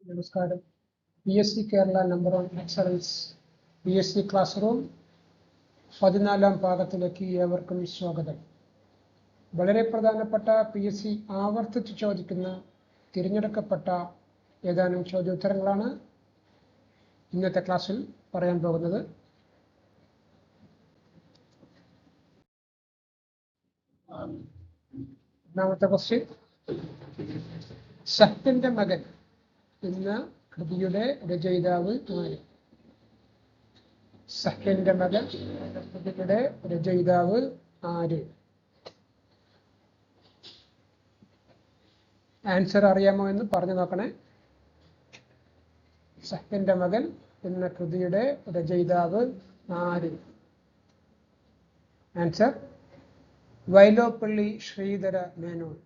നമസ്കാരം. PSC Kerala number 1 excellence PSC class room 14ാം ഭാഗത്തിലേക്ക് ഏവർക്കും സ്വാഗതം. വളരെ പ്രധാനപ്പെട്ട PSC ആവർത്തിച്ച് ചോദിക്കുന്ന തിരഞ്ഞെടുക്കപ്പെട്ട ഏതാനും ചോദ്യോത്തരങ്ങളാണ് ഇന്നത്തെ ക്ലാസ്സിൽ പറയാൻ പോകുന്നത്. ഒന്നാമത്തെ ക്വസ്റ്റ്യൻ, സത്യന്റെ മകൻ എന്ന കൃതിയുടെ രചയിതാവ് ആര്? സത്യന്റെ മകൻ എന്ന കൃതിയുടെ രചയിതാവ് ആര്? ആൻസർ അറിയാമോ എന്ന് പറഞ്ഞു നോക്കണേ. സത്യന്റെ മകൻ എന്ന കൃതിയുടെ രചയിതാവ് ആര്? ആൻസർ വൈലോപ്പള്ളി ശ്രീധര മേനോൻ.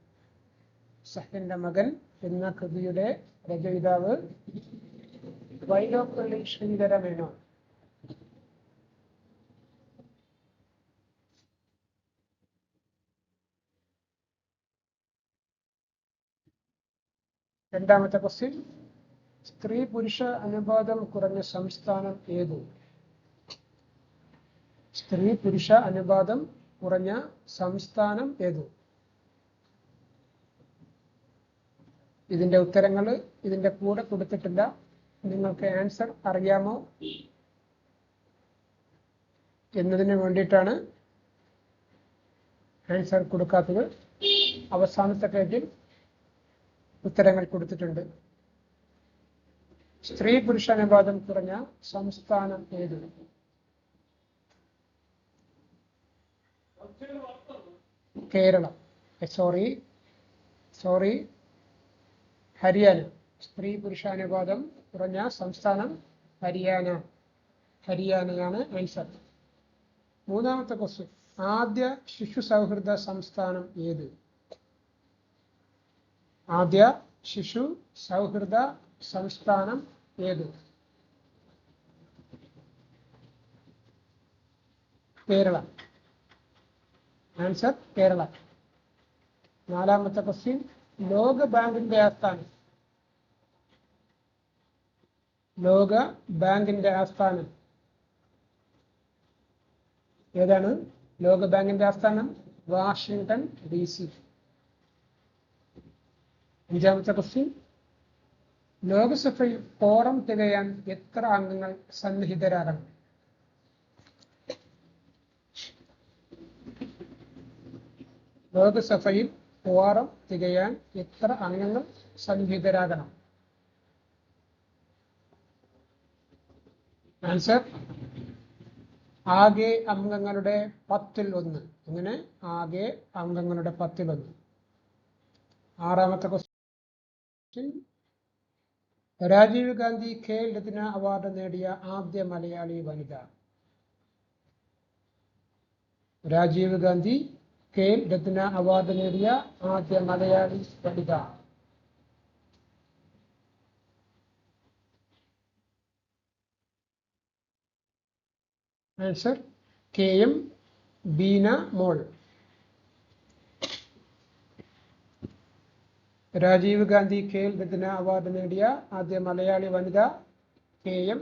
സത്യന്റെ മകൻ എന്ന കൃതിയുടെ രചയിതാവ് വൈലോപ്പള്ളി ശ്രീധര മേനോൻ. രണ്ടാമത്തെ ക്വസ്റ്റ്യൻ, സ്ത്രീ പുരുഷ അനുപാതം കുറഞ്ഞ സംസ്ഥാനം ഏത്? സ്ത്രീ പുരുഷ അനുപാതം കുറഞ്ഞ സംസ്ഥാനം ഏത്? ഇതിന്റെ ഉത്തരങ്ങൾ ഇതിന്റെ കൂടെ കൊടുത്തിട്ടില്ല. നിങ്ങൾക്ക് ആൻസർ അറിയാമോ എന്നതിന് വേണ്ടിയിട്ടാണ് ആൻസർ കൊടുക്കാത്തത്. അവസാനത്തെ പേജിൽ ഉത്തരങ്ങൾ കൊടുത്തിട്ടുണ്ട്. സ്ത്രീ പുരുഷ അനുപാതം കുറഞ്ഞ സംസ്ഥാനം ഏത്? കേരളം. സോറി ഹരിയാന. സ്ത്രീ പുരുഷാനുപാതം കുറഞ്ഞ സംസ്ഥാനം ഹരിയാനയാണ് ആൻസർ. മൂന്നാമത്തെ ക്വസ്റ്റ്യൻ, ആദ്യ ശിശു സൗഹൃദ സംസ്ഥാനം ഏത്? ആദ്യ ശിശു സൗഹൃദ സംസ്ഥാനം ഏത്? കേരളം. ആൻസർ കേരള. നാലാമത്തെ ക്വസ്റ്റ്യൻ, ലോക ബാങ്കിന്റെ ആസ്ഥാനം. ലോക ബാങ്കിന്റെ ആസ്ഥാനം ഏതാണ്? ലോക ബാങ്കിന്റെ ആസ്ഥാനം വാഷിംഗ്ടൺ DC. അഞ്ചാമത്തെ ക്വസ്റ്റ്യൻ, ലോകസഭയിൽ കോറം തികയാൻ എത്ര അംഗങ്ങൾ സന്നിഹിതരാകണം? ലോകസഭയിൽ ക്വാറം തികയാൻ എത്ര അംഗങ്ങൾ സന്നിഹിതരാകണം? ആൻസർ ആകെ അംഗങ്ങളുടെ 1/10. അങ്ങനെ ആകെ അംഗങ്ങളുടെ 1/10. ആറാമത്തെ ക്വസ്റ്റ്യൻ, രാജീവ് ഗാന്ധി ഖേൽ രത്ന അവാർഡ് നേടിയ ആദ്യ മലയാളി വനിത. രാജീവ് ഗാന്ധി ഖേൽ രത്ന അവാർഡ് നേടിയ ആദ്യ മലയാളി വനിത. ആൻസർ KM ബീന മോൾ. രാജീവ് ഗാന്ധി ഖേൽ രത്ന അവാർഡ് നേടിയ ആദ്യ മലയാളി വനിത KM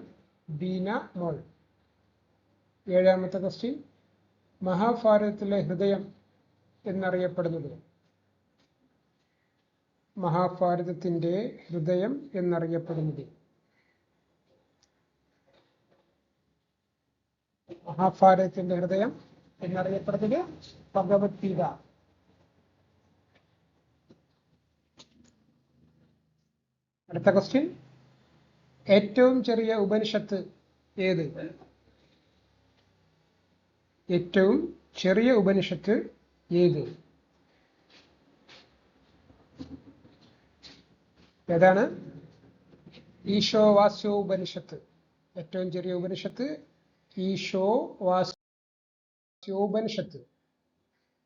ബീന മോൾ. ഏഴാമത്തെ ക്വസ്റ്റ്യൻ, മഹാഭാരതത്തിലെ ഹൃദയം എന്നറിയപ്പെടുന്നത്. മഹാഭാരതത്തിന്റെ ഹൃദയം എന്നറിയപ്പെടുന്നത്. മഹാഭാരതത്തിന്റെ ഹൃദയം എന്നറിയപ്പെടുന്നത് ഭഗവത്ഗീത. അടുത്ത ക്വസ്റ്റ്യൻ, ഏറ്റവും ചെറിയ ഉപനിഷത്ത് ഏത്? ഏറ്റവും ചെറിയ ഉപനിഷത്ത് ഏത്? ഏതാണ്? ഈശോവാസ്യോപനിഷത്ത്. ഏറ്റവും ചെറിയ ഉപനിഷത്ത് ഈശോവാസ്യോപനിഷത്ത്.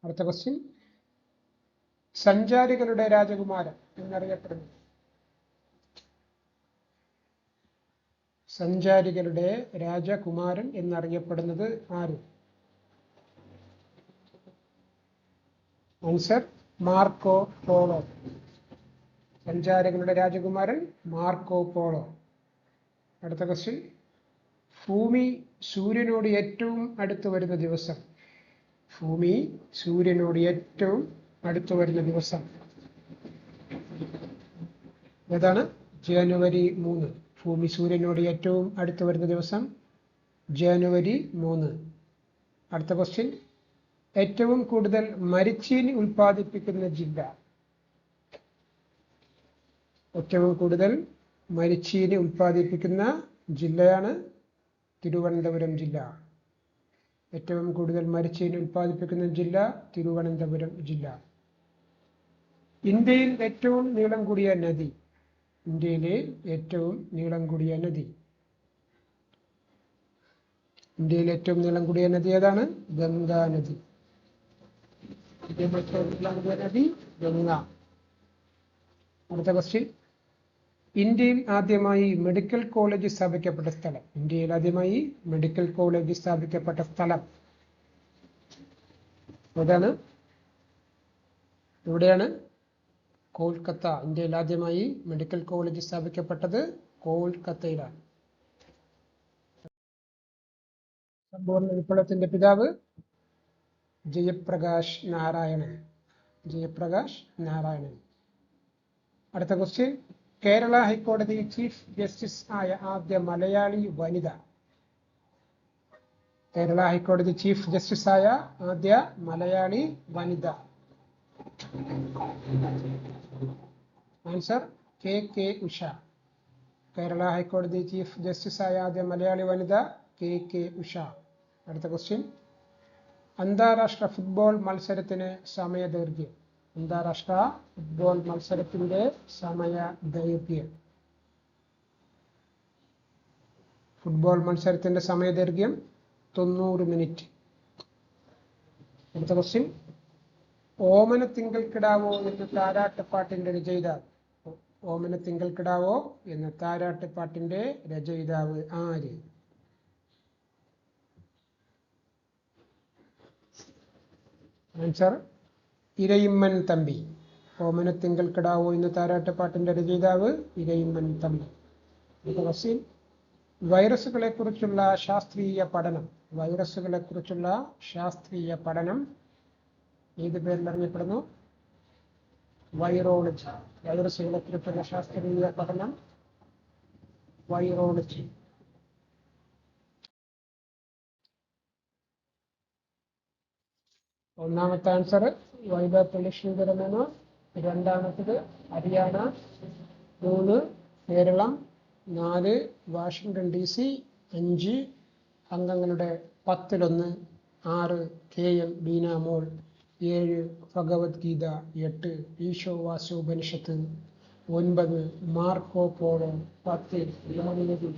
അടുത്ത ക്വസ്റ്റ്യൻ, സഞ്ചാരികളുടെ രാജകുമാരൻ എന്നറിയപ്പെടുന്നു. സഞ്ചാരികളുടെ രാജകുമാരൻ എന്നറിയപ്പെടുന്നത് ആര്? Answer Marco Polo. സഞ്ചാരികളുടെ രാജകുമാരൻ മാർക്കോ പോളോ. അടുത്ത ക്വസ്റ്റ്യൻ, ഭൂമി സൂര്യനോട് ഏറ്റവും അടുത്ത് വരുന്ന ദിവസം. ഭൂമി സൂര്യനോട് ഏറ്റവും അടുത്ത് വരുന്ന ദിവസം ഏതാണ്? ജനുവരി 3. ഭൂമി സൂര്യനോട് ഏറ്റവും അടുത്ത് വരുന്ന ദിവസം ജനുവരി 3. അടുത്ത ക്വസ്റ്റ്യൻ, ഏറ്റവും കൂടുതൽ മരിച്ചീനി ഉൽപ്പാദിപ്പിക്കുന്ന ജില്ല. ഏറ്റവും കൂടുതൽ മരിച്ചീനി ഉൽപ്പാദിപ്പിക്കുന്ന ജില്ലയാണ് തിരുവനന്തപുരം ജില്ല. ഏറ്റവും കൂടുതൽ മരിച്ചീനി ഉൽപ്പാദിപ്പിക്കുന്ന ജില്ല തിരുവനന്തപുരം ജില്ല. ഇന്ത്യയിൽ ഏറ്റവും നീളം കൂടിയ നദി. ഇന്ത്യയിലെ ഏറ്റവും നീളം കൂടിയ നദി. ഇന്ത്യയിലെ ഏറ്റവും നീളം കൂടിയ നദി ഏതാണ്? ഗംഗാ നദി. ഇന്ത്യയിലെ ഏറ്റവും നീളം കൂടിയ നദി ഗംഗ. അടുത്ത ക്വസ്റ്റ്യൻ, ഇന്ത്യയിൽ ആദ്യമായി മെഡിക്കൽ കോളേജ് സ്ഥാപിക്കപ്പെട്ട സ്ഥലം. ഇന്ത്യയിൽ ആദ്യമായി മെഡിക്കൽ കോളേജ് സ്ഥാപിക്കപ്പെട്ട സ്ഥലം ഏതാണ്? എവിടെയാണ്? കൊൽക്കത്ത. ഇന്ത്യയിൽ ആദ്യമായി മെഡിക്കൽ കോളേജ് സ്ഥാപിക്കപ്പെട്ടത് കൊൽക്കത്തയിലാണ്. സമ്പൂർണ്ണ വിപ്ലവത്തിന്റെ പിതാവ് ജയപ്രകാശ് നാരായണൻ. ജയപ്രകാശ് നാരായണൻ. അടുത്ത question, Kerala high court chief justice ആയ ആദ്യ മലയാളി വനിത. കേരള ഹൈക്കോടതി ചീഫ് ജസ്റ്റിസ് ആയ ആദ്യ മലയാളി വനിത. Answer K Usha. Kerala high court chief justice ആയ ആദ്യ മലയാളി വനിത കെ ഉഷ. അടുത്ത ക്വസ്റ്റ്യൻ, അന്താരാഷ്ട്ര ഫുട്ബോൾ മത്സരത്തിന് സമയദൈർഘ്യം. അന്താരാഷ്ട്ര ഫുട്ബോൾ മത്സരത്തിന്റെ സമയദൈർഘ്യം. ഫുട്ബോൾ മത്സരത്തിന്റെ സമയദൈർഘ്യം 90 മിനിറ്റ്. അടുത്ത ക്വസ്റ്റ്യൻ, ഓമനത്തിങ്കൾ കിടാവോ എന്ന താരാട്ടുപാട്ടിന്റെ രചയിതാവ്. ഓമനത്തിങ്കൾ കിടാവോ എന്ന താരാട്ടുപാട്ടിന്റെ രചയിതാവ് ആര്? ആൻസർ ഇരയിമ്മൻ തമ്പി. ഓമനത്തിങ്കൾ കിടാവോ എന്ന താരാട്ടുപാട്ടിന്റെ രചയിതാവ് ഇരയിമ്മൻ തമ്പി. അടുത്ത ക്വസ്റ്റ്യൻ, വൈറസുകളെ കുറിച്ചുള്ള ശാസ്ത്രീയ പഠനം. വൈറസുകളെ കുറിച്ചുള്ള ശാസ്ത്രീയ പഠനം ഏത് പേരിൽ അറിയപ്പെടുന്നു? വൈറോളജി. വൈറസുകളെ കുറിച്ചുള്ള ശാസ്ത്രീയ പഠനം വൈറോളജി. ഒന്നാമത്തെ ആൻസർ വൈലോപ്പള്ളി ശ്രീധരമേനോൻ. രണ്ടാമത്തത് ഹരിയാന. 3 കേരളം. 4 Washington DC. 5 അംഗങ്ങളുടെ 10-1. 6 KM Beenamol. 7 Bhagavad Gita. 8 Ishavasya Upanishad. 9 Marco Polo. 10 യോനിനദി.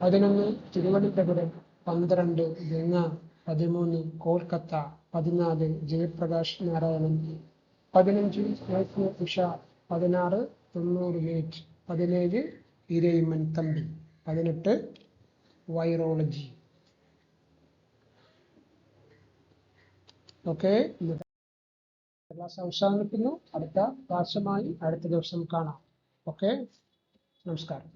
11 Thiruvananthapuram. 12 Ganga. 13 Kolkata. 14 Jayaprakash Narayanan. 15 Usha. 16 90 minute. 17 Irayimman Thampi. 18 virology. Okay, class അവസാനിക്കുന്നു. അടുത്ത ക്ലാസ്സുമായി അടുത്ത ദിവസം കാണാം. ഓക്കെ, നമസ്കാരം.